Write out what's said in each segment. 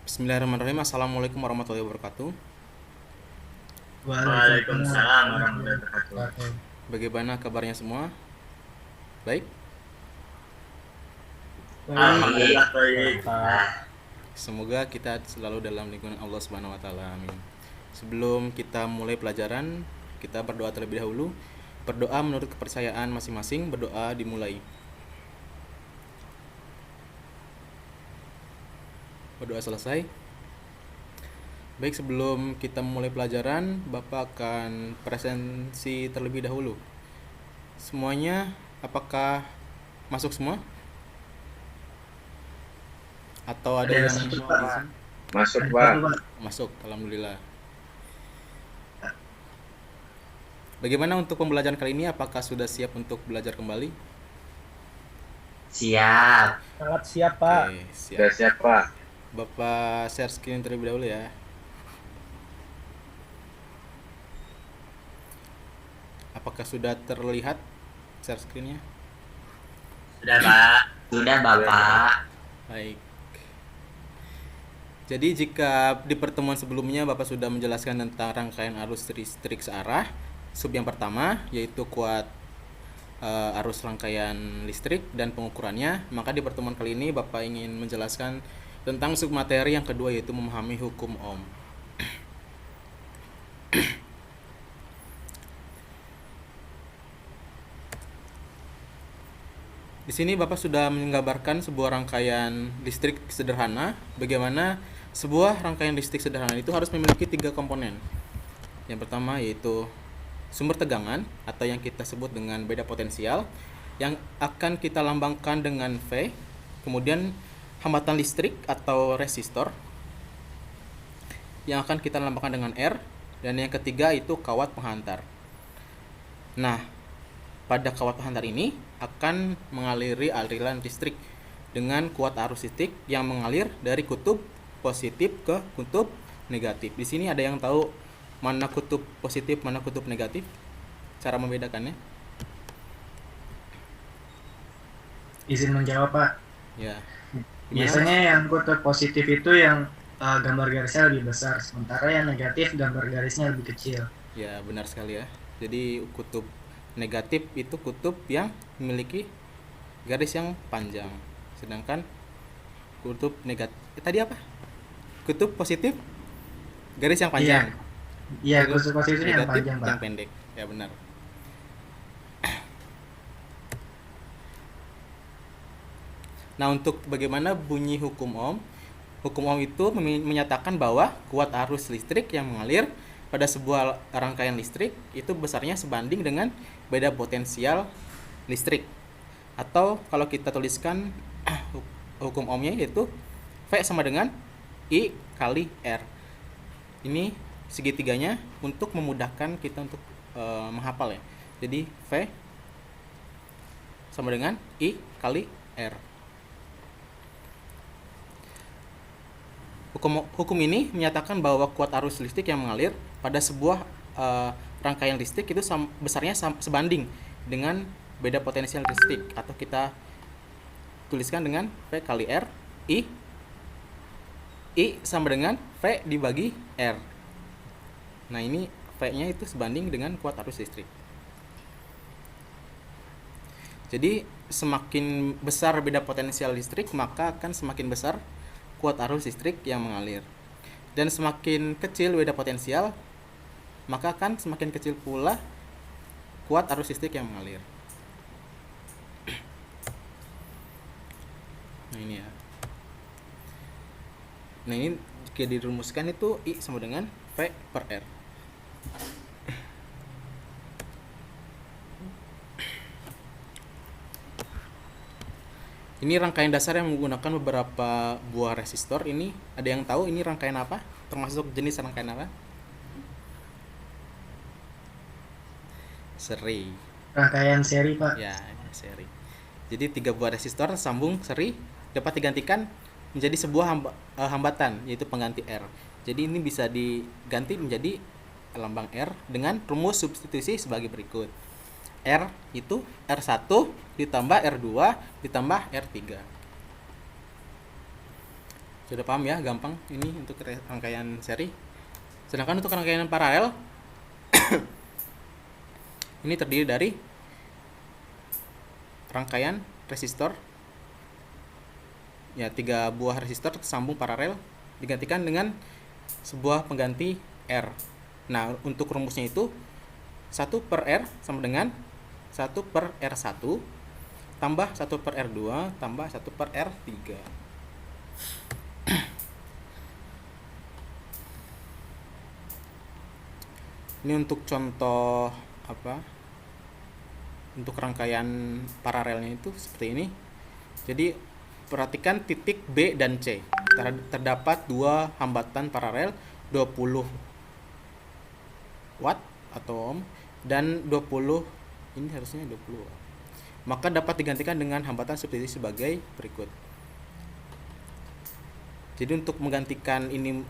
Bismillahirrahmanirrahim. Assalamualaikum warahmatullahi wabarakatuh. Waalaikumsalam Waalaikumsalam warahmatullahi warahmatullahi wabarakatuh. wabarakatuh. Bagaimana kabarnya semua? Baik. Baik, Alhamdulillah baik. baik Pak. Semoga kita selalu dalam lingkungan Allah Subhanahu wa taala. Amin. Sebelum kita mulai pelajaran, kita berdoa terlebih dahulu. Berdoa menurut kepercayaan masing-masing. Berdoa dimulai. Berdoa selesai. Baik, sebelum kita mulai pelajaran, Bapak akan presensi terlebih dahulu. Semuanya apakah masuk semua? Atau ada Ada yang yang masuk, mau Pak. izin? Masuk, Ada Pak. satu, Pak. Masuk, alhamdulillah. Bagaimana untuk pembelajaran kali ini? Apakah sudah siap untuk belajar kembali? Siap. Sangat siap, Pak. Oke, Sudah siap. siap, Pak. Bapak share screen terlebih dahulu ya. Apakah sudah terlihat share screen-nya? Sudah, Pak. Sudah, Bapak. Baik. Jadi jika di pertemuan sebelumnya Bapak sudah menjelaskan tentang rangkaian arus listrik searah, sub yang pertama yaitu kuat arus rangkaian listrik dan pengukurannya, maka di pertemuan kali ini Bapak ingin menjelaskan tentang sub materi yang kedua yaitu memahami hukum Ohm. Di sini Bapak sudah menggambarkan sebuah rangkaian listrik sederhana, bagaimana sebuah rangkaian listrik sederhana itu harus memiliki 3 komponen. Yang pertama yaitu sumber tegangan atau yang kita sebut dengan beda potensial yang akan kita lambangkan dengan V, kemudian hambatan listrik atau resistor yang akan kita lambangkan dengan R, dan yang ketiga itu kawat penghantar. Nah, pada kawat penghantar ini akan mengaliri aliran listrik dengan kuat arus listrik yang mengalir dari kutub positif ke kutub negatif. Di sini ada yang tahu mana kutub positif, mana kutub negatif? Cara membedakannya? Izin menjawab, Pak. Ya. Gimana? Biasanya yang kutub positif itu yang gambar garisnya lebih besar, sementara yang negatif gambar garisnya lebih kecil. Ya, benar sekali ya. Jadi kutub negatif itu kutub yang memiliki garis yang panjang. Sedangkan kutub negatif tadi apa? Kutub positif garis yang panjang. Iya, Kutub kutub positif yang negatif panjang, Pak. yang pendek. Ya, benar. Nah, untuk bagaimana bunyi hukum Ohm? Hukum Ohm itu menyatakan bahwa kuat arus listrik yang mengalir pada sebuah rangkaian listrik itu besarnya sebanding dengan beda potensial listrik. Atau kalau kita tuliskan hukum Ohm-nya yaitu V sama dengan I kali R. Ini segitiganya untuk memudahkan kita untuk menghafal ya. Jadi V sama dengan I kali R. Hukum ini menyatakan bahwa kuat arus listrik yang mengalir pada sebuah rangkaian listrik itu besarnya sebanding dengan beda potensial listrik, atau kita tuliskan dengan V kali R. I sama dengan V dibagi R. Nah, ini V-nya itu sebanding dengan kuat arus listrik. Jadi semakin besar beda potensial listrik, maka akan semakin besar kuat arus listrik yang mengalir. Dan semakin kecil beda potensial, maka akan semakin kecil pula kuat arus listrik yang mengalir. Nah, ini ya. Nah, ini jika dirumuskan itu I sama dengan V per R. Ini rangkaian dasar yang menggunakan beberapa buah resistor. Ini ada yang tahu ini rangkaian apa? Termasuk jenis rangkaian apa? Seri. Rangkaian seri, Pak. Ya, seri. Jadi 3 buah resistor sambung seri dapat digantikan menjadi sebuah hambatan yaitu pengganti R. Jadi ini bisa diganti menjadi lambang R dengan rumus substitusi sebagai berikut. R itu R1 ditambah R2 ditambah R3. Sudah paham ya, gampang ini untuk rangkaian seri. Sedangkan untuk rangkaian paralel ini terdiri dari rangkaian resistor, ya 3 buah resistor tersambung paralel digantikan dengan sebuah pengganti R. Nah, untuk rumusnya itu 1 per R sama dengan 1 per R1 tambah 1 per R2 tambah 1 per R3. Ini untuk contoh untuk rangkaian paralelnya itu seperti ini. Jadi perhatikan titik B dan C. Terdapat 2 hambatan paralel 20 watt atau ohm dan 20, ini harusnya 20 watt. Maka dapat digantikan dengan hambatan substitusi sebagai berikut. Jadi untuk menggantikan ini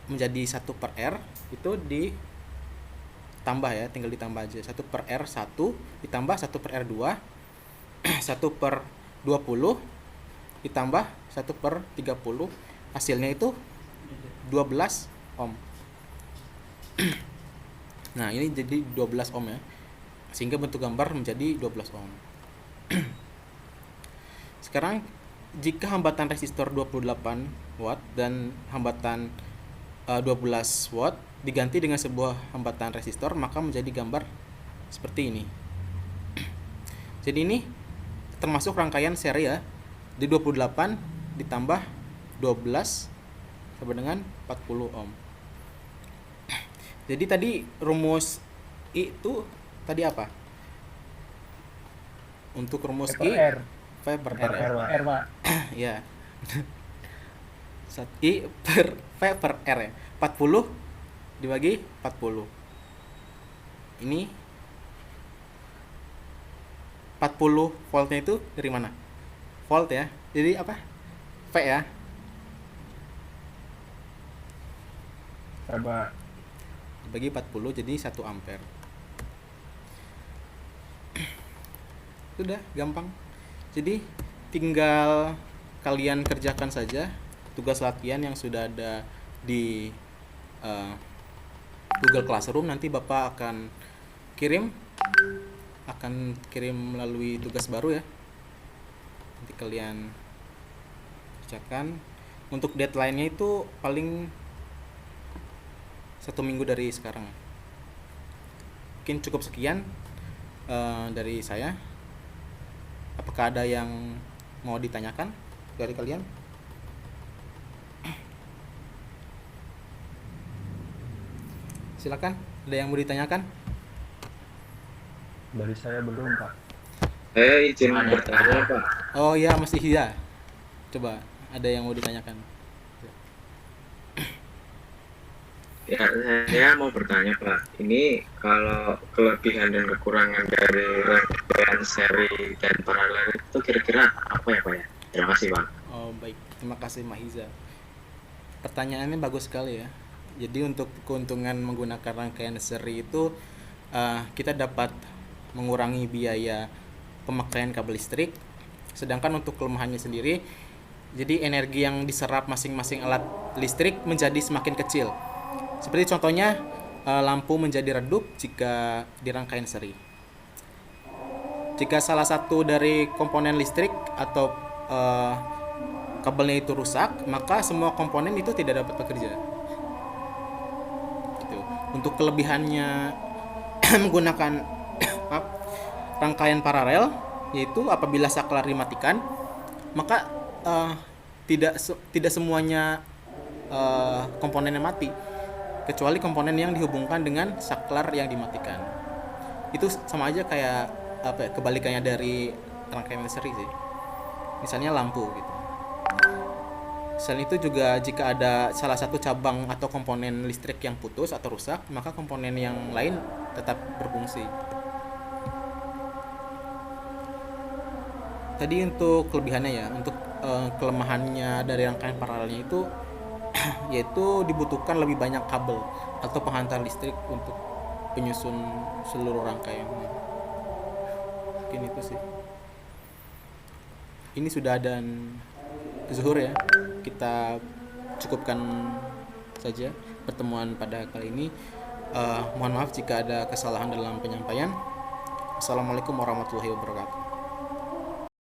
menjadi 1 per R itu ditambah ya, tinggal ditambah aja. 1 per R1 ditambah 1 per R2 1 per 20 ditambah 1 per 30, hasilnya itu 12 ohm. Nah, ini jadi 12 ohm ya, sehingga bentuk gambar menjadi 12 ohm. Sekarang jika hambatan resistor 28 watt dan hambatan 12 watt diganti dengan sebuah hambatan resistor, maka menjadi gambar seperti ini. Jadi ini termasuk rangkaian seri ya. Di 28 ditambah 12 sama dengan 40 ohm. Jadi tadi rumus I itu tadi apa? Untuk rumus V per I, R. V per R. R, Pak. Ya. I per V per R ya. 40 dibagi 40. Ini 40 voltnya itu dari mana? Volt ya. Jadi apa? V ya. Coba Bagi 40 jadi 1 ampere. Sudah gampang. Jadi tinggal kalian kerjakan saja tugas latihan yang sudah ada di Google Classroom. Nanti Bapak akan kirim melalui tugas baru ya. Nanti kalian kerjakan. Untuk deadline-nya itu paling 1 minggu dari sekarang. Mungkin cukup sekian dari saya. Apakah ada yang mau ditanyakan dari kalian? Silakan, ada yang mau ditanyakan? dari saya belum, Pak. Saya izin bertanya, Pak. Oh iya, masih iya. Coba, ada yang mau ditanyakan? Ya, saya mau bertanya, Pak. Ini kalau kelebihan dan kekurangan dari rangkaian seri dan paralel itu kira-kira apa ya, Pak ya? Terima kasih, Pak. Oh baik, terima kasih Mahiza. Pertanyaannya bagus sekali ya. Jadi untuk keuntungan menggunakan rangkaian seri itu kita dapat mengurangi biaya pemakaian kabel listrik. Sedangkan untuk kelemahannya sendiri, jadi energi yang diserap masing-masing alat listrik menjadi semakin kecil. Seperti contohnya lampu menjadi redup jika di rangkaian seri. Jika salah satu dari komponen listrik atau kabelnya itu rusak, maka semua komponen itu tidak dapat bekerja. Gitu. Untuk kelebihannya menggunakan rangkaian paralel, yaitu apabila saklar dimatikan, maka tidak semuanya komponennya mati, kecuali komponen yang dihubungkan dengan saklar yang dimatikan. Itu sama aja kayak kebalikannya dari rangkaian seri sih. Misalnya lampu gitu. Selain itu juga jika ada salah satu cabang atau komponen listrik yang putus atau rusak, maka komponen yang lain tetap berfungsi. Tadi untuk kelebihannya ya, untuk kelemahannya dari rangkaian paralelnya itu yaitu dibutuhkan lebih banyak kabel atau penghantar listrik untuk penyusun seluruh rangkaian. Mungkin itu sih. Ini sudah ada zuhur ya. Kita cukupkan saja pertemuan pada kali ini. Mohon maaf jika ada kesalahan dalam penyampaian. Assalamualaikum warahmatullahi wabarakatuh.